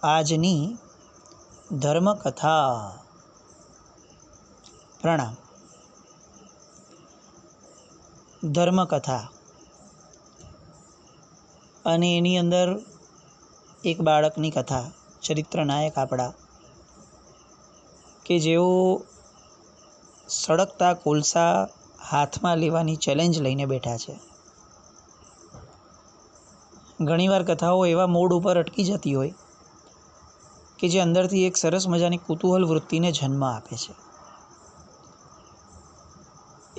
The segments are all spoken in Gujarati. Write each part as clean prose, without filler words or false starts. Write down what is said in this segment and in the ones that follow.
આજની ધર્મકથા. પ્રણામ. ધર્મકથા અને એની અંદર એક બાળકની કથા, ચરિત્ર નાયક આપણા, કે જેઓ સળગતા કોલસા હાથમાં લેવાની ચેલેન્જ લઈને બેઠા છે. ઘણીવાર કથાઓ એવા મોડ ઉપર અટકી જતી હોય કે જે અંદરથી એક સરસ મજાની કુતૂહલ વૃત્તિને જન્મ આપે છે.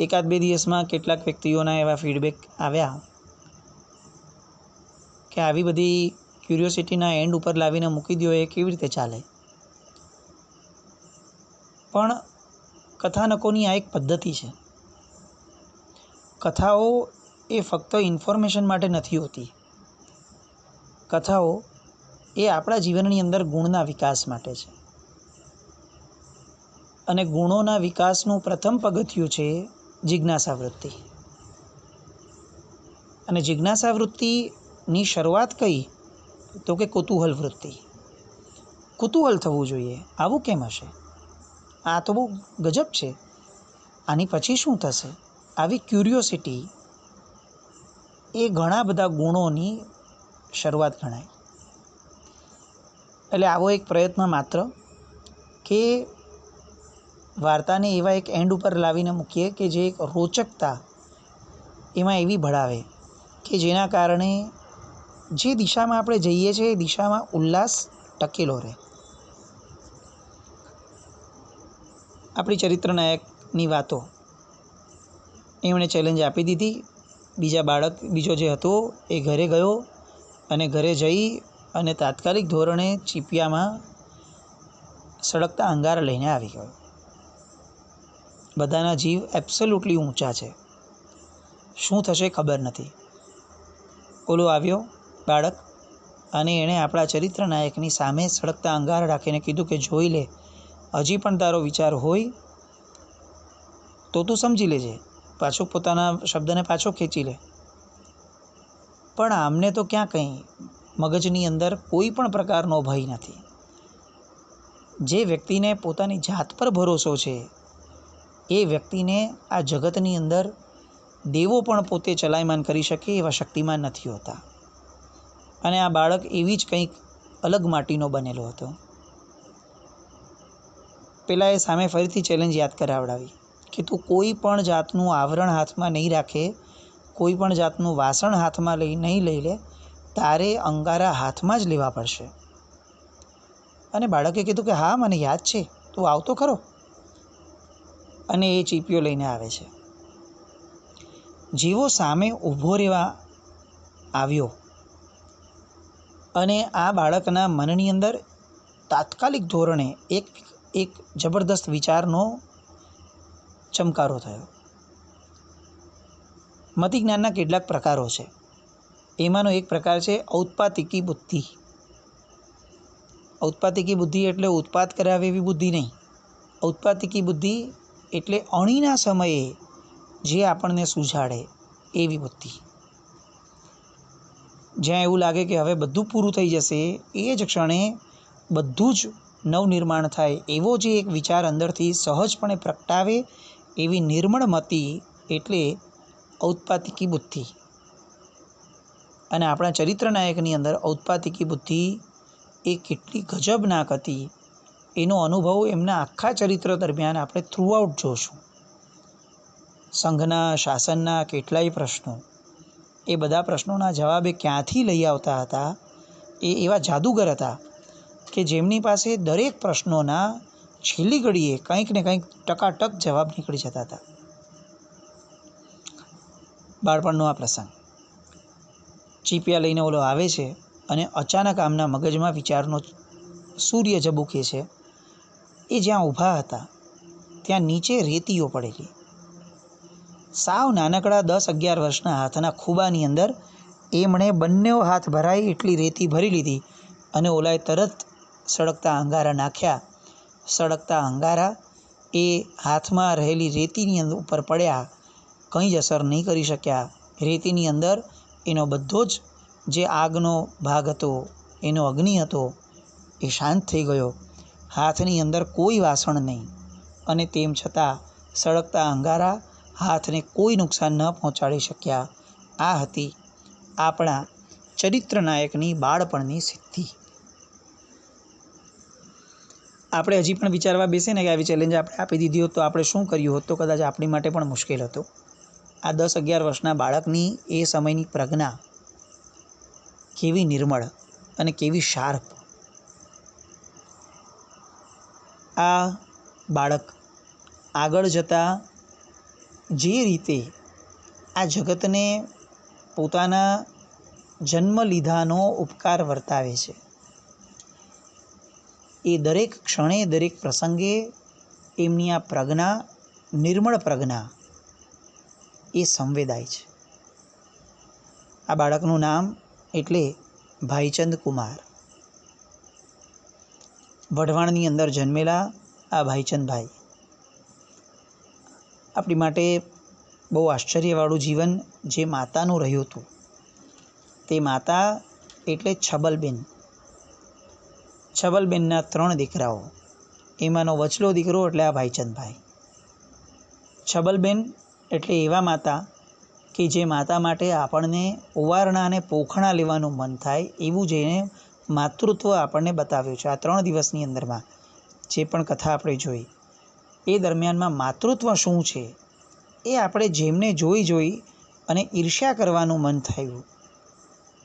એકાદ બે દિવસમાં કેટલાક વ્યક્તિઓના એવા ફીડબેક આવ્યા કે આવી બધી ક્યુરિયોસિટીના એન્ડ ઉપર લાવીને મૂકી દો એ કેવી રીતે ચાલે. પણ કથાનકોની આ એક પદ્ધતિ છે. કથાઓ એ ફક્ત ઇન્ફોર્મેશન માટે નથી હોતી. કથાઓ એ આપણા જીવનની અંદર ગુણના વિકાસ માટે છે. અને ગુણોના વિકાસનું પ્રથમ પગથિયું છે જિજ્ઞાસા વૃત્તિ. અને જિજ્ઞાસા વૃત્તિની શરૂઆત કઈ? તો કે કુતૂહલ વૃત્તિ. કુતૂહલ થવું જોઈએ, આવું કેમ હશે, આ તો બહુ ગજબ છે, આની પછી શું થશે, આવી ક્યુરિયોસિટી એ ઘણા બધા ગુણોની શરૂઆત ગણાય. એટલે આવો એક પ્રયત્ન માત્ર કે વાર્તાને એવા એક એન્ડ ઉપર લાવીને મૂકીએ કે જે એક રોચકતા એમાં એવી ભળાવે કે જેના કારણે જે દિશામાં આપણે જઈએ છીએ એ દિશામાં ઉલ્લાસ ટકેલો રહે. આપણી ચરિત્ર નાયકની વાતો એમણે ચેલેન્જ આપી દીધી. બીજો જે હતો એ ઘરે ગયો અને ઘરે જઈ અને તાત્કાલિક ધોરણે ચીપિયામાં સળગતા અંગારા લઈને આવી ગયો. બધાના જીવ એબ્સોલ્યુટલી ઊંચા છે. શું થશે ખબર નથી. ઓલો આવ્યો બાળક અને એણે આપણા ચરિત્ર નાયકની સામે સળગતા અંગારા રાખીને કીધું કે જોઈ લે, હજી પણ તારો વિચાર હોય તો તું સમજી લેજે, પાછો પોતાના શબ્દને પાછો ખેંચી લે. પણ આમને તો ક્યાં કંઈ મગજની અંદર કોઈ પણ પ્રકારનો ભય નથી. જે વ્યક્તિને પોતાની જાત પર ભરોસો છે એ વ્યક્તિને આ જગતની અંદર દેવો પણ પોતે ચલાયમાન કરી શકે એવા શક્તિમાન નથી હોતા. અને આ બાળક એવી જ કંઈક અલગ માટીનો બનેલો હતો. પેલા એ સામે ફરીથી ચેલેન્જ યાદ કરાવડાવી કે તું કોઈ પણ જાતનું આવરણ હાથમાં નહીં રાખે, કોઈ પણ જાતનું વાસણ હાથમાં નહીં લઈ લે, તારે અંગારા હાથમાં જ લેવા પડશે. અને બાળકે કીધું કે હા, મને યાદ છે, તું આવતો ખરો. અને એ ચીપીઓ લઈને આવે છે. જેવો સામે ઊભો રહેવા આવ્યો અને આ બાળકના મનની અંદર તાત્કાલિક ધોરણે એક જબરદસ્ત વિચારનો ચમકારો થયો. મતિજ્ઞાનના કેટલાક પ્રકારો છે. એમાંનો એક પ્રકાર છે ઔત્પાતિકી બુદ્ધિ. ઔત્પાતિકી બુદ્ધિ એટલે ઉત્પાત કરાવે એવી બુદ્ધિ નહીં. ઔત્પાતિકી બુદ્ધિ એટલે અણીના સમયે જે આપણને સૂઝાડે એવી બુદ્ધિ. જ્યાં એવું લાગે કે હવે બધું પૂરું થઈ જશે એ જ ક્ષણે બધું જ નવનિર્માણ થાય એવો જે એક વિચાર અંદરથી સહજપણે પ્રગટાવે એવી નિર્મળ મતિ એટલે ઔત્પાતિકી બુદ્ધિ. અને આપણા ચરિત્ર નાયકની અંદર ઔત્પાતિકી બુદ્ધિ એ કેટલી ગજબનાક હતી એનો અનુભવ એમના આખા ચરિત્ર દરમિયાન આપણે થ્રુઆઉટ જોશું. સંઘના શાસનના કેટલાય પ્રશ્નો, એ બધા પ્રશ્નોના જવાબ એ ક્યાંથી લઈ આવતા હતા. એ એવા જાદુગર હતા કે જેમની પાસે દરેક પ્રશ્નોના છેલ્લી ઘડીએ કંઈક ને કંઈક ટકાટક જવાબ નીકળી જતા હતા. બાળપણનો આ પ્રસંગ. ચીપિયા લઈને ઓલો આવે છે અને અચાનક આમના મગજમાં વિચારનો સૂર્ય ઝબૂકે છે. એ જ્યાં ઊભા હતા ત્યાં નીચે રેતીઓ પડેલી. સાવ નાનકડા 10-11 વર્ષના હાથના ખૂબાની અંદર એમણે બંને હાથ ભરાય એટલી રેતી ભરી લીધી અને ઓલાએ તરત સળગતા અંગારા નાખ્યા. સળગતા અંગારા એ હાથમાં રહેલી રેતીની અંદર ઉપર પડ્યા, કંઈ જ અસર નહીં કરી શક્યા. રેતીની અંદર એનો બધો જ જે આગનો ભાગ હતો, એનો અગ્નિ હતો, એ શાંત થઈ ગયો. હાથની અંદર કોઈ વાસણ નહીં, અને તેમ છતાં સળગતા અંગારા હાથને કોઈ નુકસાન ન પહોંચાડી શક્યા. આ હતી આપણા ચરિત્ર નાયકની બાળપણની સિદ્ધિ. આપણે હજી પણ વિચારવા બેસીએ ને કે આવી ચેલેન્જ આપણે આપી દીધી હોત તો આપણે શું કર્યું હોત, તો કદાચ આપણી માટે પણ મુશ્કેલ હતું. આ 10-11 વર્ષના બાળકની એ સમયની પ્રજ્ઞા કેવી નિર્મળ અને કેવી શાર્પ. આ બાળક આગળ જતાં જે રીતે આ જગતને પોતાના જન્મ લીધાનો ઉપકાર વર્તાવે છે, એ દરેક ક્ષણે દરેક પ્રસંગે એમની આ પ્રજ્ઞા, નિર્મળ પ્રજ્ઞા, એ સંવેદાય છે. આ બાળકનું નામ એટલે ભાઈચંદ કુમાર. વઢવાણની અંદર જન્મેલા આ ભાઈચંદભાઈ આપણી માટે બહુ આશ્ચર્યવાળું જીવન જે માતાનું રહ્યું હતું. તે માતા એટલે છબલબેન. છબલબેનના 3 દીકરાઓ, એમાંનો વચલો દીકરો એટલે આ ભાઈચંદભાઈ. છબલબેન એટલે એવા માતા કે જે માતા માટે આપણને ઓવારણા અને પોખણા લેવાનું મન થાય એવું જેને માતૃત્વ આપણને બતાવ્યું છે. આ 3 દિવસની અંદરમાં જે પણ કથા આપણે જોઈ એ દરમિયાનમાં માતૃત્વ શું છે એ આપણે જેમને જોઈ અને ઈર્ષ્યા કરવાનું મન થયું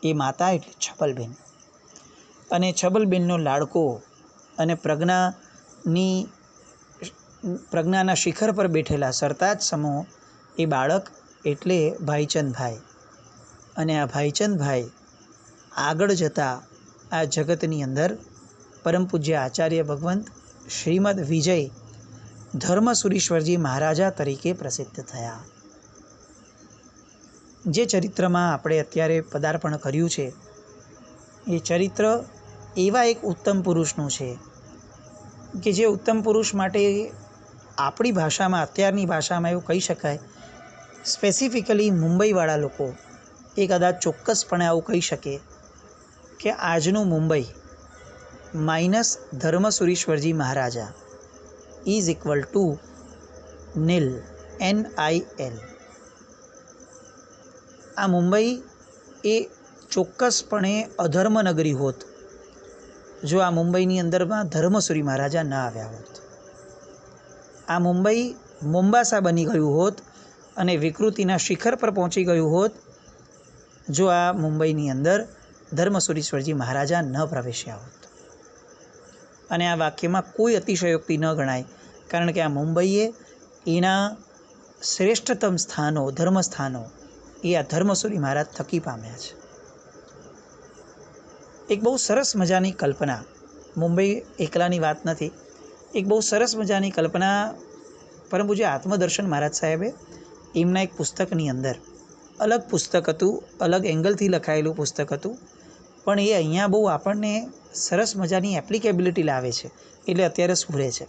એ માતા એટલે છબલબેન. અને છબલબેનનો લાડકો અને પ્રજ્ઞાના શિખર પર બેઠેલા સરતાજ સમૂહ એ બાળક એટલે ભાઈચંદભાઈ. અને આ ભાઈચંદભાઈ આગળ જતાં આ જગતની અંદર પરમ પૂજ્ય આચાર્ય ભગવંત શ્રીમદ વિજય ધર્મસુરીશ્વરજી મહારાજા તરીકે પ્રસિદ્ધ થયા. જે ચરિત્રમાં આપણે અત્યારે પદાર્પણ કર્યું છે એ ચરિત્ર એવા એક ઉત્તમ પુરુષનું છે કે જે ઉત્તમ પુરુષ માટે આપણી ભાષામાં, અત્યારની ભાષામાં એવું કહી શકાય, સ્પેસિફિકલી મુંબઈવાળા લોકો એ કદાચ ચોક્કસપણે આવું કહી શકે કે આજનું Mumbai minus Dharmasurishwarji Maharaja is equal to NIL. આ મુંબઈ એ ચોક્કસપણે અધર્મનગરી હોત જો આ મુંબઈની અંદરમાં ધર્મસુરી મહારાજા ન આવ્યા હોત. આ મુંબઈ મોમ્બાસા બની ગયું હોત અને વિકૃતિના શિખર પર પહોંચી ગયું હોત જો આ મુંબઈની અંદર ધર્મસુરીશ્વરજી મહારાજા ન પ્રવેશ્યા હોત. અને આ વાક્યમાં કોઈ અતિશયોક્તિ ન ગણાય, કારણ કે આ મુંબઈએ એના શ્રેષ્ઠતમ સ્થાનો, ધર્મસ્થાનો એ આ ધર્મસુરી મહારાજ થકી પામ્યા છે. એક બહુ સરસ મજાની કલ્પના, મુંબઈ એકલાની વાત નથી, એક બહુ સરસ મજાની કલ્પના પરમ પૂજ્ય આત્મદર્શન મહારાજ સાહેબે એમના એક પુસ્તકની અંદર, અલગ પુસ્તક હતું, અલગ એંગલથી લખાયેલું પુસ્તક હતું, પણ એ અહીંયા બહુ આપણને સરસ મજાની એપ્લિકેબિલિટી લાવે છે, એટલે અત્યારે સ્ફુરે છે.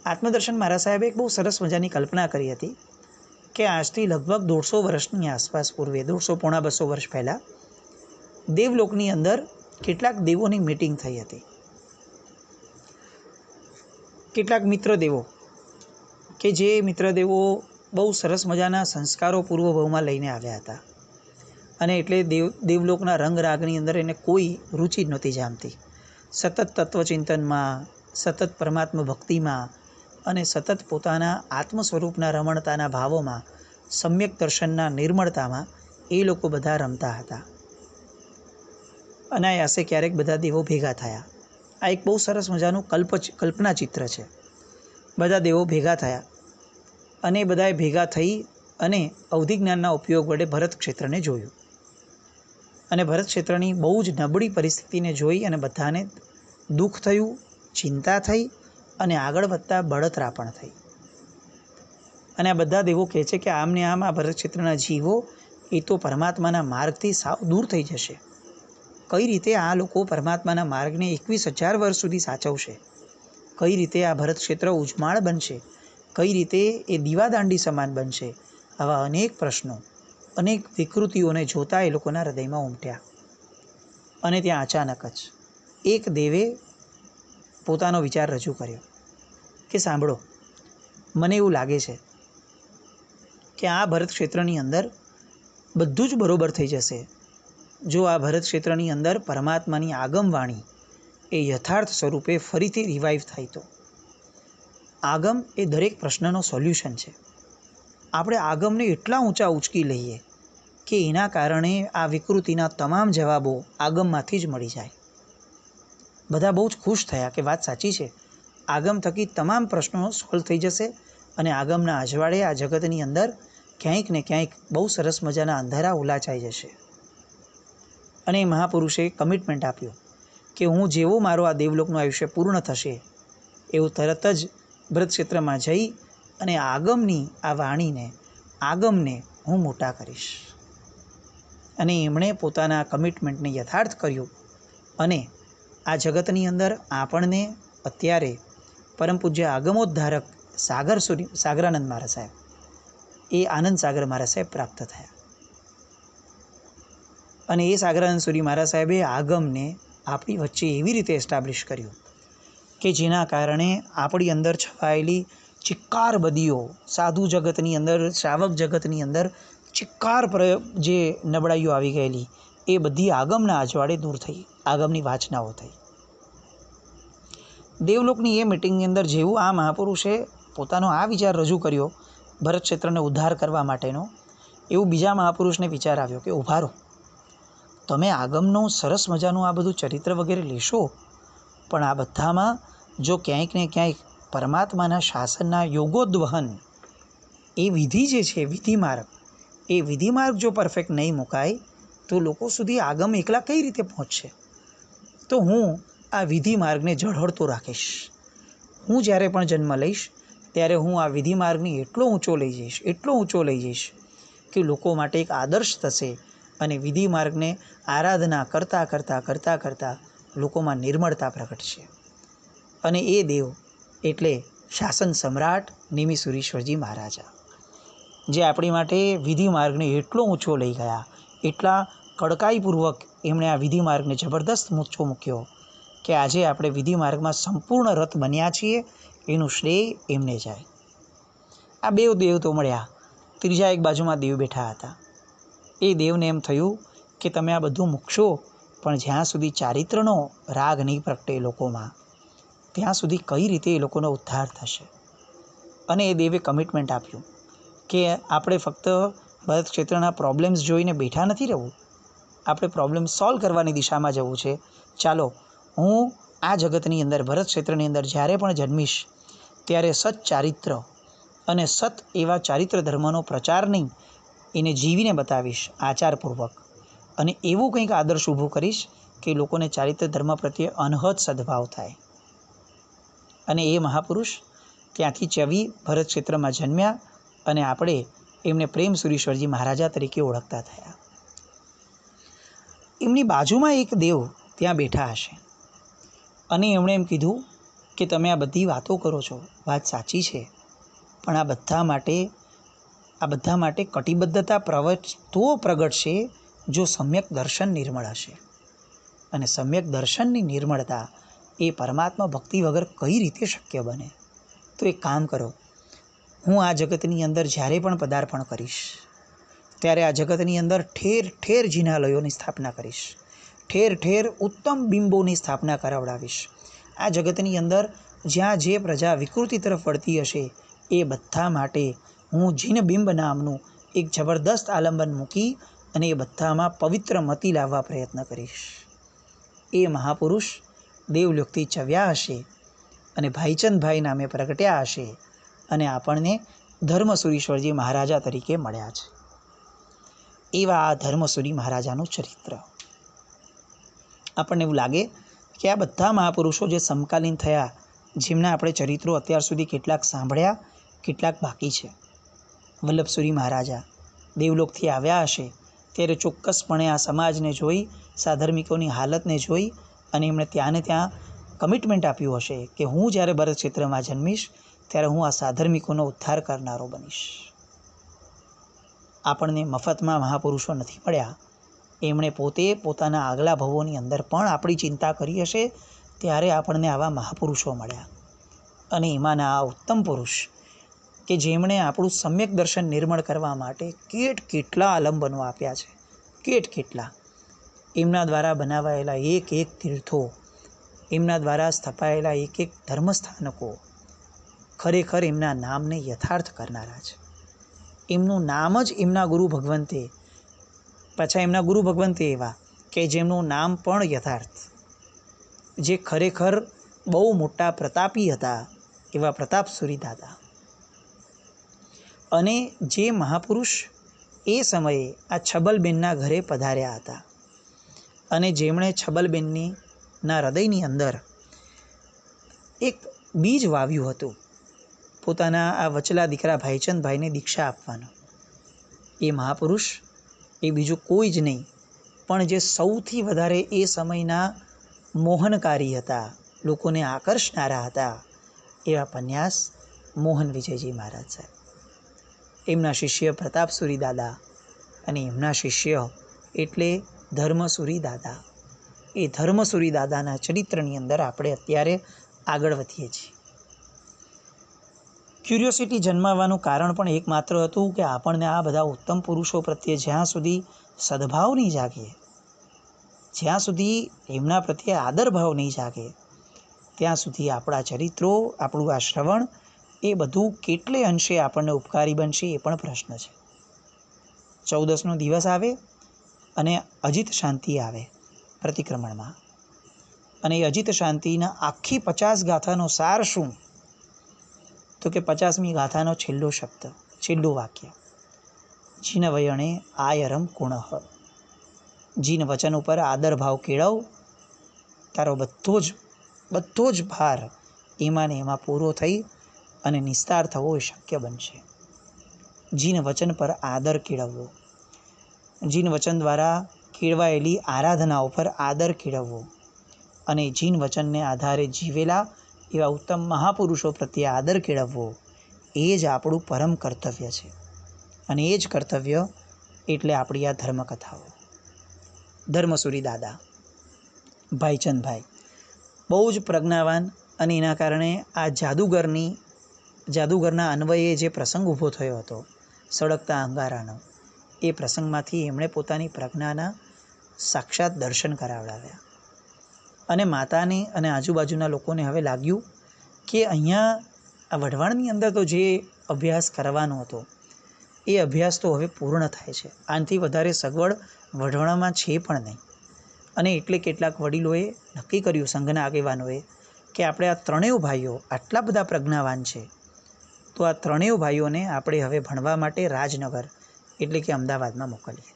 આત્મદર્શન મહારાજ સાહેબે એક બહુ સરસ મજાની કલ્પના કરી હતી કે આજથી લગભગ 150 વર્ષની આસપાસ પૂર્વે, 150-200 વર્ષ પહેલાં દેવલોકની અંદર કેટલાક દેવોની મીટિંગ થઈ હતી. કેટલાક મિત્રદેવો કે જે મિત્રદેવો બહુ સરસ મજાના સંસ્કારો પૂર્વભાવમાં લઈને આવ્યા હતા, અને એટલે દેવલોકના રંગરાગની અંદર એને કોઈ રુચિ નહોતી જામતી. સતત તત્વચિંતનમાં, સતત પરમાત્મા ભક્તિમાં અને સતત પોતાના આત્મ સ્વરૂપના રમણતાના ભાવોમાં, સમ્યક દર્શનના નિર્મળતામાં એ લોકો બધા રમતા હતા. અનાયાસે ક્યારેક બધા દેવો ભેગા થયા. આ એક બહુ સરસ મજાનું કલ્પના ચિત્ર છે. બધા દેવો ભેગા થયા અને બધાએ ભેગા થઈ અને અવધિ જ્ઞાનના ઉપયોગ વડે ભરત ક્ષેત્રને જોયું. અને ભરત ક્ષેત્રની બહુ જ નબળી પરિસ્થિતિને જોઈ અને બધાને દુઃખ થયું, ચિંતા થઈ અને આગળ વધતા બળતરા પણ થઈ. અને આ બધા દેવો કહે છે કે આમને આમ આ ભરત ક્ષેત્રના જીવો એ તો પરમાત્માના માર્ગથી સાવ દૂર થઈ જશે. કઈ રીતે આ લોકો પરમાત્માના માર્ગને 21,000 વર્ષ સુધી સાચવશે? કઈ રીતે આ ભરત ક્ષેત્ર ઉજ્માળ બનશે? કઈ રીતે એ દીવાદાંડી સમાન બનશે? આવા અનેક પ્રશ્નો, અનેક વિકૃતિઓને જોતા એ લોકોના હૃદયમાં ઉમટ્યા. અને ત્યાં અચાનક જ એક દેવે પોતાનો વિચાર રજૂ કર્યો કે સાંભળો, મને એવું લાગે છે કે આ ભરત ક્ષેત્રની અંદર બધું જ બરોબર થઈ જશે જો આ ભરત ક્ષેત્રની અંદર પરમાત્માની આગમવાણી એ યથાર્થ સ્વરૂપે ફરીથી રિવાઇવ થાય તો. આગમ એ દરેક પ્રશ્નનો સોલ્યુશન છે. આપણે આગમને એટલા ઊંચા ઉચકી લઈએ કે એના કારણે આ વિકૃતિના તમામ જવાબો આગમમાંથી જ મળી જાય. બધા બહુ જ ખુશ થયા કે વાત સાચી છે, આગમ થકી તમામ પ્રશ્નો સોલ્વ થઈ જશે અને આગમના અજવાળે આ જગતની અંદર ક્યાંક ને ક્યાંક બહુ સરસ મજાના અંધારા ઉલાચાઈ જશે. અને મહાપુરુષે કમિટમેન્ટ આપ્યું કે હું જેવો મારો આ દેવલોકનું આયુષ્ય પૂર્ણ થશે એવું તરત જ ભરત ક્ષેત્રમાં જઈ અને આગમની આ વાણીને, આગમને હું મોટા કરીશ. અને એમણે પોતાના કમિટમેન્ટને યથાર્થ કર્યું અને આ જગતની અંદર આપણને અત્યારે પરમ પૂજ્ય આગમોદ્ધારક સાગરાનંદ મહારાજ સાહેબ, એ આનંદ સાગર મહારાજ સાહેબ પ્રાપ્ત થયા. અને એ સાગરાનંદ સુરી મહારાજ સાહેબે આગમને આપણી વચ્ચે એવી રીતે એસ્ટાબ્લિશ કર્યું કે જેના કારણે આપણી અંદર છવાયેલી ચિક્કાર બદીઓ, સાધુ જગતની અંદર, શ્રાવક જગતની અંદર ચિક્કાર જે નબળાઈઓ આવી ગયેલી એ બધી આગમના અજવાળે દૂર થઈ, આગમની વાચનાઓ થઈ. દેવલોકની એ મિટિંગની અંદર જેવું આ મહાપુરુષે પોતાનો આ વિચાર રજૂ કર્યો ભરત ક્ષેત્રને ઉદ્ધાર કરવા માટેનો, એવું બીજા મહાપુરુષને વિચાર આવ્યો કે ઉભા રહો, તમે આગમનું સરસ મજાનું આ બધું ચરિત્ર વગેરે લેશો, પણ આ બધામાં જો ક્યાંક ને ક્યાંક પરમાત્માના શાસનના યોગોદ્વહન એ વિધિ જે છે, વિધિમાર્ગ, એ વિધિમાર્ગ જો પરફેક્ટ નહીં મુકાય તો લોકો સુધી આગમ એકલા કઈ રીતે પહોંચશે. તો હું આ વિધિ માર્ગને ઝળહળતો રાખીશ. હું જ્યારે પણ જન્મ લઈશ ત્યારે હું આ વિધિ માર્ગને એટલો ઊંચો લઈ જઈશ કે લોકો માટે એક આદર્શ થશે અને વિધિ માર્ગને આરાધના કરતાં લોકોમાં નિર્મળતા પ્રગટશે. અને એ દેવ એટલે શાસન સમ્રાટ નિમિસુરીશ્વરજી મહારાજા, જે આપણી માટે વિધિ માર્ગને એટલો ઊંચો લઈ ગયા, એટલા કડકાઈપૂર્વક એમણે આ વિધિ માર્ગને જબરદસ્ત ઊંચો મૂક્યો કે આજે આપણે વિધિ માર્ગમાં સંપૂર્ણ રથ બન્યા છીએ. એનું શ્રેય એમને જાય. આ બે દેવ તો મળ્યા, ત્રીજા એક બાજુમાં દેવ બેઠા હતા. એ દેવને એમ થયું કે તમે આ બધું મૂકશો, પણ જ્યાં સુધી ચારિત્રનો રાગ નહીં પ્રગટે લોકોમાં, ત્યાં સુધી કઈ રીતે એ લોકોનો ઉદ્ધાર થશે. અને એ દેવે કમિટમેન્ટ આપ્યું કે આપણે ફક્ત ભરત ક્ષેત્રના પ્રોબ્લેમ્સ જોઈને બેઠા નથી રહેવું, આપણે પ્રોબ્લેમ સોલ્વ કરવાની દિશામાં જવું છે. ચાલો, હું આ જગતની અંદર, ભરત ક્ષેત્રની અંદર જ્યારે પણ જન્મીશ ત્યારે સત ચારિત્ર અને સત એવા ચારિત્ર ધર્મનો પ્રચાર નહીં, એને જીવીને બતાવીશ આચારપૂર્વક, અને એવું કંઈક આદર્શ ઊભું કરીશ કે લોકોને ચારિત્ર ધર્મ પ્રત્યે અનહદ સદભાવ થાય. અને એ મહાપુરુષ ત્યાંથી ચવી ભરત ક્ષેત્રમાં જન્મ્યા અને આપણે એમને પ્રેમ સુરીશ્વરજી મહારાજા તરીકે ઓળખતા થયા. એમની બાજુમાં એક દેવ ત્યાં બેઠા હશે અને એમણે એમ કીધું કે તમે આ બધી વાતો કરો છો, વાત સાચી છે, પણ આ બધા માટે કટિબદ્ધતા તો પ્રગટશે જો સમ્યક દર્શન નિર્મળ હશે. અને સમ્યક દર્શનની નિર્મળતા એ પરમાત્મા ભક્તિ વગર કઈ રીતે શક્ય બને. તો એક કામ કરો, હું આ જગતની અંદર જ્યારે પણ પદાર્પણ કરીશ ત્યારે આ જગતની અંદર ઠેર ઠેર જિનાલયોની સ્થાપના કરીશ, ઠેર ઠેર ઉત્તમ બિંબોની સ્થાપના કરાવડાવીશ. આ જગતની અંદર જ્યાં જે પ્રજા વિકૃતિ તરફ વળતી હશે એ બધા માટે હું જીનબિંબ નામનું એક જબરદસ્ત આલંબન મૂકી અને એ બધામાં પવિત્ર મતિ લાવવા પ્રયત્ન કરીશ. એ મહાપુરુષ દેવલોકથી ચવ્યા હશે અને ભાઈચંદભાઈ નામે પ્રગટ્યા હશે અને આપણને ધર્મસુરીશ્વરજી મહારાજા તરીકે મળ્યા છે. એવા આ ધર્મસુરી મહારાજાનું ચરિત્ર આપણને એવું લાગે કે આ બધા મહાપુરુષો જે સમકાલીન થયા, જેમના આપણે ચરિત્રો અત્યાર સુધી કેટલાક સાંભળ્યા, કેટલાક બાકી છે. વલ્લભસુરી મહારાજા દેવલોકથી આવ્યા હશે ત્યારે ચોક્કસપણે આ સમાજને જોઈ, સાધર્મિકોની હાલતને જોઈ અને એમણે ત્યાં કમિટમેન્ટ આપ્યું હશે કે હું જ્યારે ભરત ક્ષેત્રમાં જન્મીશ ત્યારે હું આ સાધર્મિકોનો ઉદ્ધાર કરનારો બનીશ. આપણને મફતમાં મહાપુરુષો નથી મળ્યા, એમણે પોતે પોતાના આગલા ભવોની અંદર પણ આપણી ચિંતા કરી હશે, ત્યારે આપણને આવા મહાપુરુષો મળ્યા. અને એમાંના આ ઉત્તમ પુરુષ કે જેમણે આપણું સમ્યક દર્શન નિર્મળ કરવા માટે કેટલા આલંબનો આપ્યા છે, કેટલા એમના દ્વારા બનાવાયેલા એક એક તીર્થો, એમના દ્વારા સ્થપાયેલા એક એક ધર્મસ્થાનકો ખરેખર એમના નામને યથાર્થ કરનારા છે. એમનું નામ જ એમના ગુરુ ભગવંતે, પાછા એમના ગુરુ ભગવંતે એવા કે જેમનું નામ પણ યથાર્થ, જે ખરેખર બહુ મોટા પ્રતાપી હતા, એવા પ્રતાપસુરી દાદા. અને જે મહાપુરુષ એ સમયે આ છબલબેનના ઘરે પધાર્યા હતા અને જેમણે છબલબેનની હૃદયની અંદર એક બીજ વાવ્યું હતું, પોતાના આ વચલા દીકરા ભાઈચંદભાઈને દીક્ષા આપવાનું. એ મહાપુરુષ એ બીજું કોઈ જ નહીં પણ જે સૌથી વધારે એ સમયના મોહનકારી હતા, લોકોને આકર્ષનારા હતા, એવા પન્યાસ મોહન વિજયજી મહારાજ સાહેબ. એમના શિષ્ય પ્રતાપસુરી દાદા અને એમના શિષ્ય એટલે ધર્મસુરી દાદા. એ ધર્મસુરી દાદાના ચરિત્રની અંદર આપણે અત્યારે આગળ વધીએ છીએ. ક્યુરિયોસિટી જન્માવાનું કારણ પણ એકમાત્ર હતું કે આપણને આ બધા ઉત્તમ પુરુષો પ્રત્યે જ્યાં સુધી સદભાવ નહીં જાગે, જ્યાં સુધી એમના પ્રત્યે આદરભાવ નહીં જાગે, ત્યાં સુધી આપણા ચરિત્રો, આપણું આ શ્રવણ એ બધું કેટલે અંશે આપણને ઉપકારી બનશે એ પણ પ્રશ્ન છે. 14નો દિવસ આવે અને અજિત શાંતિ આવે પ્રતિક્રમણમાં, અને એ અજિત શાંતિના આખી 50 ગાથાનો સાર શું? તો કે 50મી ગાથાનો છેલ્લો શબ્દ, છેલ્લું વાક્ય, જીન વયણે આયરમ કુણઃ. જીન વચન ઉપર આદર ભાવ કેળવ, તારો બધો જ ભાર એમાં ને એમાં પૂરો થઈ અને નિસ્તાર થવો એ શક્ય બનશે. જીન વચન પર આદર કેળવવો, જીન વચન દ્વારા કેળવાયેલી આરાધનાઓ પર આદર કેળવવો અને જીન વચનને આધારે જીવેલા એવા ઉત્તમ મહાપુરુષો પ્રત્યે આદર કેળવવો, એ જ આપણું પરમ કર્તવ્ય છે. અને એ જ કર્તવ્ય એટલે આપણી આ ધર્મકથાઓ. ધર્મસુરી દાદા, ભાઈચંદભાઈ બહુ જ પ્રજ્ઞાવાન, અને એના કારણે આ જાદુગરના અન્વયે જે પ્રસંગ ઊભો થયો હતો સળગતા અંગારાનો, એ પ્રસંગમાંથી એમણે પોતાની પ્રજ્ઞાના સાક્ષાત દર્શન કરાવડાવ્યા. અને માતાને અને આજુબાજુના લોકોને હવે લાગ્યું કે અહીંયા આ વઢવાણની અંદર તો જે અભ્યાસ કરવાનો હતો એ અભ્યાસ તો હવે પૂર્ણ થાય છે, આનાથી વધારે સગવડ વઢવાણમાં છે પણ નહીં. અને એટલે કેટલાક વડીલોએ નક્કી કર્યું, સંઘના આગેવાનોએ, કે આપણે આ ત્રણેય ભાઈઓ આટલા બધા પ્રજ્ઞાવાન છે, તો આ ત્રણેય ભાઈઓને આપણે હવે ભણવા માટે રાજનગર એટલે કે અમદાવાદમાં મોકલીએ.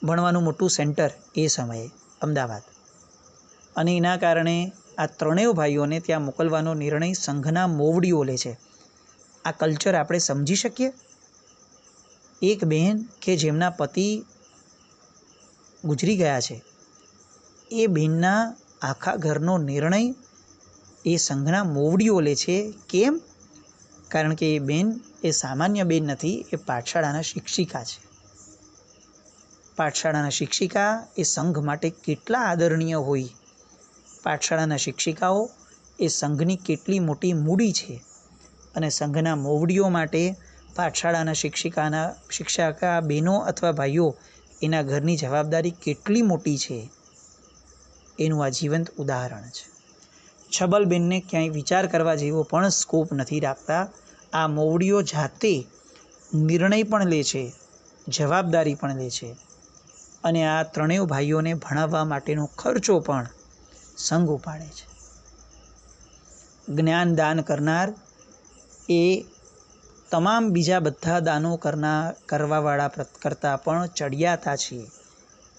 ભણવાનું મોટું સેન્ટર એ સમયે અમદાવાદ, અને એના કારણે આ ત્રણેય ભાઈઓને ત્યાં મોકલવાનો નિર્ણય સંઘના મોવડીઓ લે છે. આ કલ્ચર આપણે સમજી શકીએ. એક બહેન કે જેમના પતિ ગુજરી ગયા છે, એ બહેનના આખા ઘરનો નિર્ણય એ સંઘના મોવડીઓ લે છે. કેમ? કારણ કે એ બેન એ સામાન્ય બેન નથી, એ પાઠશાળાના શિક્ષિકા છે. પાઠશાળાના શિક્ષિકા એ સંઘ માટે કેટલા આદરણીય હોય, પાઠશાળાના શિક્ષિકાઓ એ સંઘની કેટલી મોટી મૂડી છે, અને સંઘના મોવડીઓ માટે પાઠશાળાના શિક્ષિકા બહેનો અથવા ભાઈઓ એના ઘરની જવાબદારી કેટલી મોટી છે, એનું આ જીવંત ઉદાહરણ છે. છબલબેનને ક્યાંય વિચાર કરવા જેવો પણ સ્કોપ નથી રાખતા. આ મોવડીઓ જાતે નિર્ણય પણ લે છે, જવાબદારી પણ લે છે, અને આ ત્રણેય ભાઈઓને ભણાવવા માટેનો ખર્ચો પણ સંઘ ઉપાડે છે. જ્ઞાન દાન કરનાર એ તમામ બીજા બધા દાનો કરવાવાળા કરતાં પણ ચડિયાતા છે,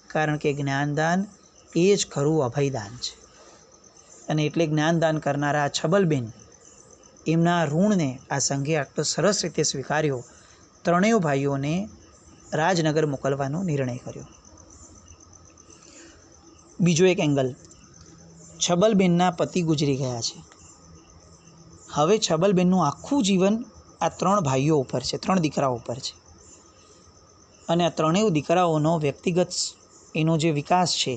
કારણ કે જ્ઞાનદાન એ જ ખરું અભયદાન છે. અને એટલે જ્ઞાનદાન કરનારા છબલબેન, એમના ઋણને આ સંઘે આટલો સરસ રીતે સ્વીકાર્યો, ત્રણેય ભાઈઓને રાજનગર મોકલવાનો નિર્ણય કર્યો. બીજો એક એંગલ, છબલબેનના પતિ ગુજરી ગયા છે. હવે છબલબેનનું આખું જીવન આ 3 ભાઈઓ ઉપર છે, 3 દીકરાઓ ઉપર છે, અને આ ત્રણેય દીકરાઓનો વ્યક્તિગત એનો જે વિકાસ છે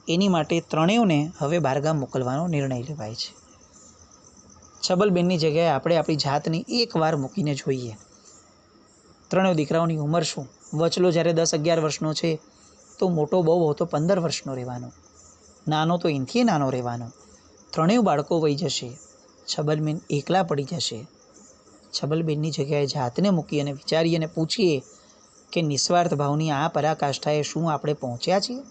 એની માટે ત્રણેયને હવે બહારગામ મોકલવાનો નિર્ણય લેવાય છે. છબલબેનની જગ્યાએ આપણે આપણી જાતને એકવાર મૂકીને જોઈએ. ત્રણેય દીકરાઓની ઉંમર શું? વચલો જ્યારે 10-11 વર્ષનો છે તો મોટો બહુ હોતો 15 વર્ષનો રહેવાનો, નાનો તો એનથી નાનો રહેવાનો. ત્રણેય બાળકો વહી જશે, છબલબેન એકલા પડી જશે. છબલબેનની જગ્યાએ જાતને મૂકી અને વિચારીએ અને પૂછીએ કે નિસ્વાર્થ ભાવની આ પરાકાષ્ઠાએ શું આપણે પહોંચ્યા છીએ?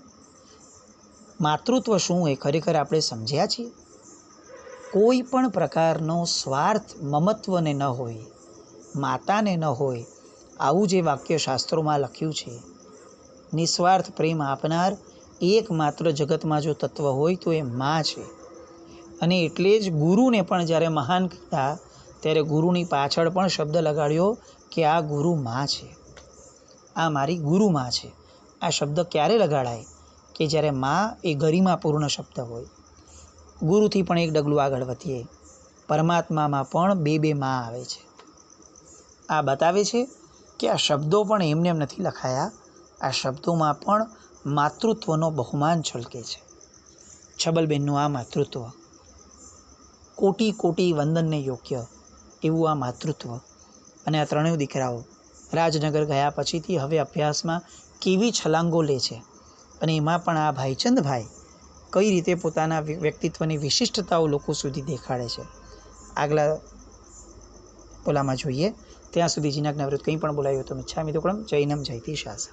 માતૃત્વ શું એ ખરેખર આપણે સમજ્યા છીએ? કોઈ પણ પ્રકારનો સ્વાર્થ મમત્વને ન હોય, માતાને ન હોય, આવું જે વાક્ય શાસ્ત્રોમાં લખ્યું છે. નિસ્વાર્થ પ્રેમ આપનાર એકમાત્ર જગતમાં જો તત્વ હોય તો એ મા છે. અને એટલે જ ગુરુને પણ જ્યારે મહાન કીધા ત્યારે ગુરુની પાછળ પણ શબ્દ લગાડ્યો કે આ ગુરુ મા છે, આ મારી ગુરુ મા છે. આ શબ્દ ક્યારે લગાડાય? કે જ્યારે મા એ ગરિમાપૂર્ણ શબ્દ હોય. ગુરુથી પણ એક ડગલું આગળ વધીએ, પરમાત્મામાં પણ બે મા આવે છે. આ બતાવે છે કે આ શબ્દો પણ એમને એમ નથી લખાયા, આ શબ્દોમાં પણ માતૃત્વનો બહુમાન છલકે છે. છબલબેનનું આ માતૃત્વ કોટી કોટી વંદનને યોગ્ય એવું આ માતૃત્વ. અને આ ત્રણેય દીકરાઓ રાજનગર ગયા પછીથી હવે અભ્યાસમાં કેવી છલાંગો લે છે. અને એમાં પણ આ ભાઈચંદભાઈ કઈ રીતે પોતાના વ્યક્તિત્વની વિશિષ્ટતાઓ લોકો સુધી દેખાડે છે. આગલા ઓલામાં જોઈએ. ત્યાં સુધી જીનાજ્ઞાવૃત્ત કંઈ પણ બોલાયું તો મિચ્છામિ દુક્કડમ. જૈનમ જયતિ શાસન.